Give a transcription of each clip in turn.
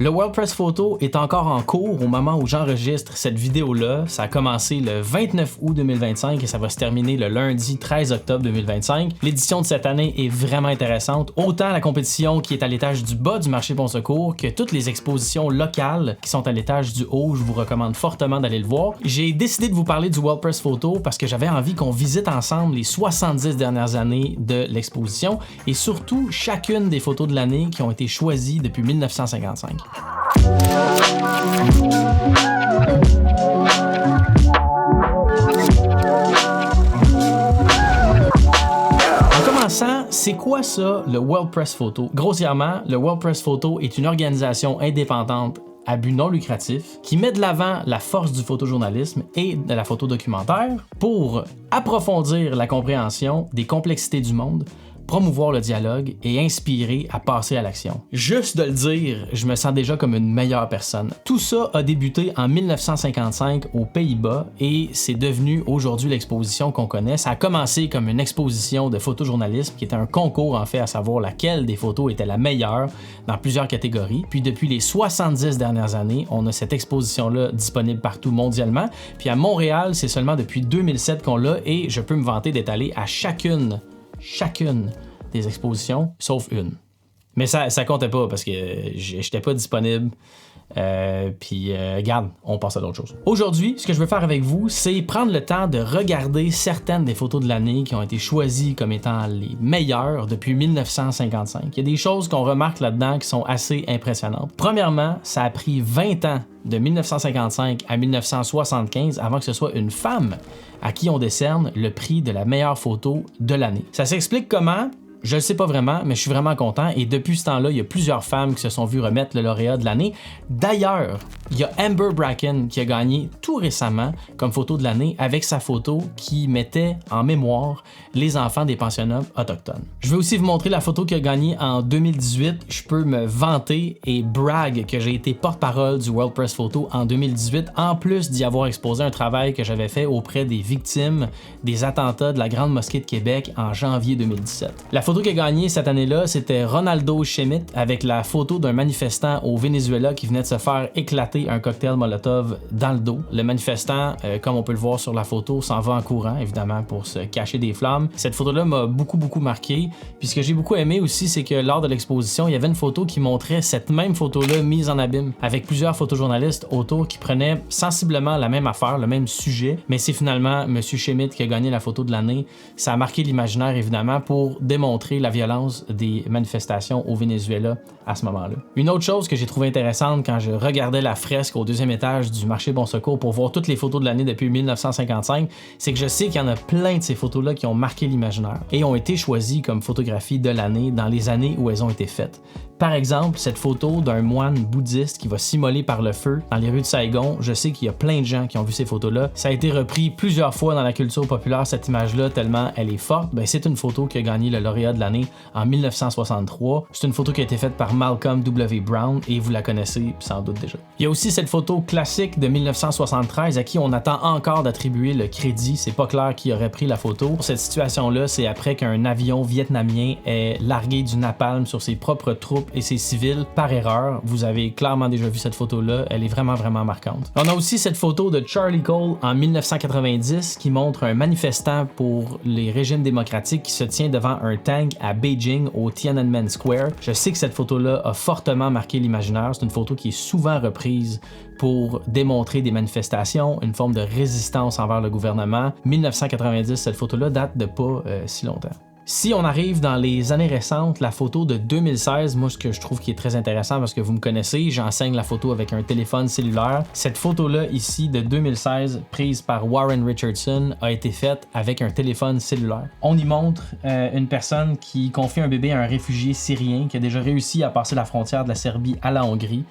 Le World Press Photo est encore en cours au moment où j'enregistre cette vidéo-là. Ça a commencé le 29 août 2025 et ça va se terminer le lundi 13 octobre 2025. L'édition de cette année est vraiment intéressante. Autant la compétition qui est à l'étage du bas du marché Bon Secours que toutes les expositions locales qui sont à l'étage du haut. Je vous recommande fortement d'aller le voir. J'ai décidé de vous parler du World Press Photo parce que j'avais envie qu'on visite ensemble les 70 dernières années de l'exposition et surtout chacune des photos de l'année qui ont été choisies depuis 1955. En commençant, c'est quoi ça, le World Press Photo? Grossièrement, le World Press Photo est une organisation indépendante à but non lucratif qui met de l'avant la force du photojournalisme et de la photodocumentaire pour approfondir la compréhension des complexités du monde, promouvoir le dialogue et inspirer à passer à l'action. Juste de le dire, je me sens déjà comme une meilleure personne. Tout ça a débuté en 1955 aux Pays-Bas et c'est devenu aujourd'hui l'exposition qu'on connaît. Ça a commencé comme une exposition de photojournalisme qui était un concours en fait à savoir laquelle des photos était la meilleure dans plusieurs catégories. Puis depuis les 70 dernières années, on a cette exposition-là disponible partout mondialement. Puis à Montréal, c'est seulement depuis 2007 qu'on l'a et je peux me vanter d'être allé à chacune des expositions, sauf une. Mais ça comptait pas parce que j'étais pas disponible. Regarde, on passe à d'autres choses. Aujourd'hui, ce que je veux faire avec vous, c'est prendre le temps de regarder certaines des photos de l'année qui ont été choisies comme étant les meilleures depuis 1955. Il y a des choses qu'on remarque là-dedans qui sont assez impressionnantes. Premièrement, ça a pris 20 ans de 1955 à 1975 avant que ce soit une femme à qui on décerne le prix de la meilleure photo de l'année. Ça s'explique comment? Je le sais pas vraiment, mais je suis vraiment content et depuis ce temps-là, il y a plusieurs femmes qui se sont vues remettre le lauréat de l'année. D'ailleurs, il y a Amber Bracken qui a gagné tout récemment comme photo de l'année avec sa photo qui mettait en mémoire les enfants des pensionnats autochtones. Je vais aussi vous montrer la photo qui a gagné en 2018. Je peux me vanter et brag que j'ai été porte-parole du World Press Photo en 2018, en plus d'y avoir exposé un travail que j'avais fait auprès des victimes des attentats de la Grande Mosquée de Québec en janvier 2017. La photo qui a gagné cette année-là, c'était Ronaldo Schmidt avec la photo d'un manifestant au Venezuela qui venait de se faire éclater un cocktail Molotov dans le dos. Le manifestant, comme on peut le voir sur la photo, s'en va en courant, évidemment, pour se cacher des flammes. Cette photo-là m'a beaucoup marqué. Puis ce que j'ai beaucoup aimé aussi, c'est que lors de l'exposition, il y avait une photo qui montrait cette même photo-là mise en abîme, avec plusieurs photojournalistes autour qui prenaient sensiblement la même affaire, le même sujet, mais c'est finalement M. Schmidt qui a gagné la photo de l'année. Ça a marqué l'imaginaire, évidemment, pour démontrer la violence des manifestations au Venezuela à ce moment-là. Une autre chose que j'ai trouvé intéressante quand je regardais la fresque au deuxième étage du marché Bon Secours pour voir toutes les photos de l'année depuis 1955, c'est que je sais qu'il y en a plein de ces photos-là qui ont marqué l'imaginaire et ont été choisies comme photographie de l'année dans les années où elles ont été faites. Par exemple, cette photo d'un moine bouddhiste qui va s'immoler par le feu dans les rues de Saigon, je sais qu'il y a plein de gens qui ont vu ces photos-là. Ça a été repris plusieurs fois dans la culture populaire, cette image-là, tellement elle est forte. C'est une photo qui a gagné le lauréat de l'année en 1963. C'est une photo qui a été faite par Malcolm W. Brown et vous la connaissez sans doute déjà. Il y a aussi cette photo classique de 1973 à qui on attend encore d'attribuer le crédit. C'est pas clair qui aurait pris la photo. Cette situation-là, c'est après qu'un avion vietnamien ait largué du napalm sur ses propres troupes et ses civils par erreur. Vous avez clairement déjà vu cette photo-là. Elle est vraiment marquante. On a aussi cette photo de Charlie Cole en 1990 qui montre un manifestant pour les régimes démocratiques qui se tient devant un tank à Beijing au Tiananmen Square. Je sais que cette photo-là a fortement marqué l'imaginaire. C'est une photo qui est souvent reprise pour démontrer des manifestations, une forme de résistance envers le gouvernement. 1990, cette photo-là date de pas si longtemps. Si on arrive dans les années récentes, la photo de 2016, moi ce que je trouve qui est très intéressant parce que vous me connaissez, j'enseigne la photo avec un téléphone cellulaire. Cette photo-là ici de 2016, prise par Warren Richardson, a été faite avec un téléphone cellulaire. On y montre une personne qui confie un bébé à un réfugié syrien qui a déjà réussi à passer la frontière de la Serbie à la Hongrie,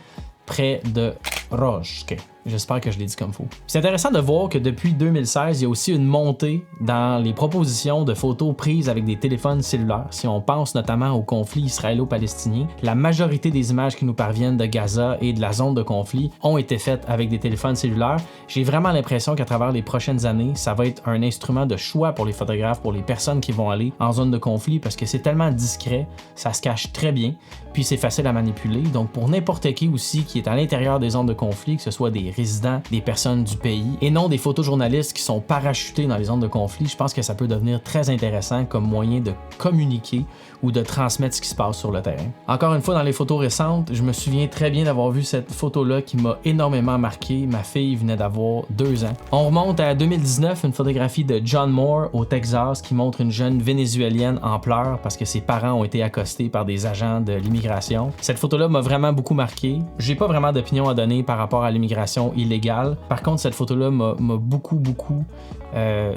près de Rojke. J'espère que je l'ai dit comme faut. C'est intéressant de voir que depuis 2016, il y a aussi une montée dans les propositions de photos prises avec des téléphones cellulaires. Si on pense notamment au conflit israélo-palestinien, la majorité des images qui nous parviennent de Gaza et de la zone de conflit ont été faites avec des téléphones cellulaires. J'ai vraiment l'impression qu'à travers les prochaines années, ça va être un instrument de choix pour les photographes, pour les personnes qui vont aller en zone de conflit parce que c'est tellement discret, ça se cache très bien, puis c'est facile à manipuler. Donc pour n'importe qui aussi qui est à l'intérieur des zones de conflit, que ce soit des résidents, des personnes du pays, et non des photojournalistes qui sont parachutés dans les zones de conflit, je pense que ça peut devenir très intéressant comme moyen de communiquer ou de transmettre ce qui se passe sur le terrain. Encore une fois, dans les photos récentes, je me souviens très bien d'avoir vu cette photo-là qui m'a énormément marqué. Ma fille venait d'avoir 2 ans. On remonte à 2019, une photographie de John Moore au Texas qui montre une jeune vénézuélienne en pleurs parce que ses parents ont été accostés par des agents de l'immigration. Cette photo-là m'a vraiment beaucoup marqué. J'ai pas vraiment d'opinion à donner par rapport à l'immigration illégale. Par contre, cette photo-là m'a beaucoup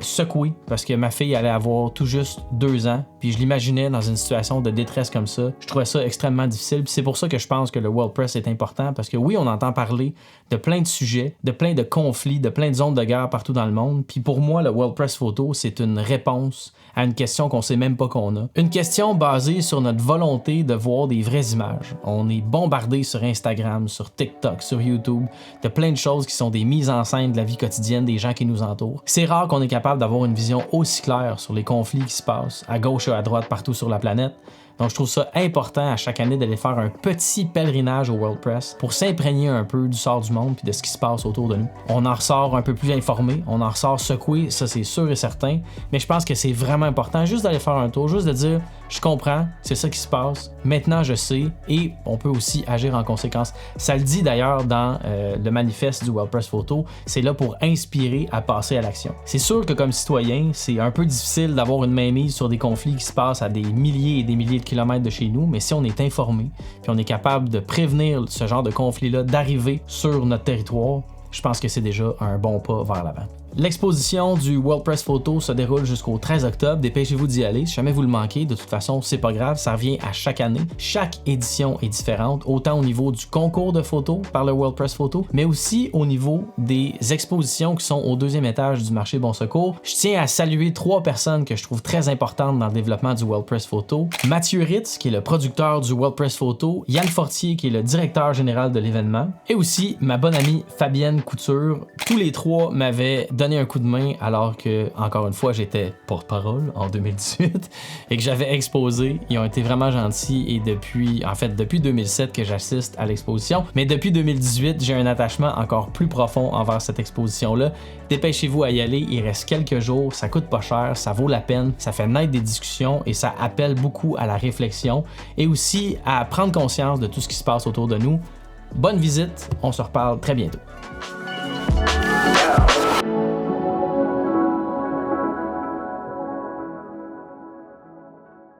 secoué parce que ma fille allait avoir tout juste 2 ans, puis je l'imaginais dans une situation de détresse comme ça. Je trouvais ça extrêmement difficile, puis c'est pour ça que je pense que le World Press est important, parce que oui, on entend parler de plein de sujets, de plein de conflits, de plein de zones de guerre partout dans le monde, puis pour moi, le World Press Photo, c'est une réponse à une question qu'on sait même pas qu'on a. Une question basée sur notre volonté de voir des vraies images. On est bombardé sur Instagram, sur TikTok, sur YouTube, de plein de choses qui sont des mises en scène de la vie quotidienne des gens qui nous entourent. C'est rare qu'on est capable d'avoir une vision aussi claire sur les conflits qui se passent à gauche et à droite partout sur la planète. Donc je trouve ça important à chaque année d'aller faire un petit pèlerinage au World Press pour s'imprégner un peu du sort du monde puis de ce qui se passe autour de nous. On en ressort un peu plus informé, on en ressort secoué, ça c'est sûr et certain, mais je pense que c'est vraiment important juste d'aller faire un tour, juste de dire je comprends, c'est ça qui se passe, maintenant je sais et on peut aussi agir en conséquence. Ça le dit d'ailleurs dans le manifeste du World Press Photo, c'est là pour inspirer à passer à l'action. C'est sûr que comme citoyen, c'est un peu difficile d'avoir une mainmise sur des conflits qui se passent à des milliers et des milliers de kilomètres de chez nous, mais si on est informé, puis on est capable de prévenir ce genre de conflit-là d'arriver sur notre territoire, je pense que c'est déjà un bon pas vers l'avant. L'exposition du World Press Photo se déroule jusqu'au 13 octobre. Dépêchez-vous d'y aller. Si jamais vous le manquez, de toute façon, c'est pas grave. Ça revient à chaque année. Chaque édition est différente, autant au niveau du concours de photos par le World Press Photo, mais aussi au niveau des expositions qui sont au 2e étage du marché Bon Secours. Je tiens à saluer 3 personnes que je trouve très importantes dans le développement du World Press Photo. Mathieu Ritz, qui est le producteur du World Press Photo, Yann Fortier, qui est le directeur général de l'événement, et aussi ma bonne amie Fabienne Couture. Tous les 3 m'avaient donné un coup de main alors que, encore une fois, j'étais porte-parole en 2018 et que j'avais exposé. Ils ont été vraiment gentils et depuis 2007 que j'assiste à l'exposition. Mais depuis 2018, j'ai un attachement encore plus profond envers cette exposition-là. Dépêchez-vous à y aller, il reste quelques jours, ça coûte pas cher, ça vaut la peine, ça fait naître des discussions et ça appelle beaucoup à la réflexion et aussi à prendre conscience de tout ce qui se passe autour de nous. Bonne visite, on se reparle très bientôt.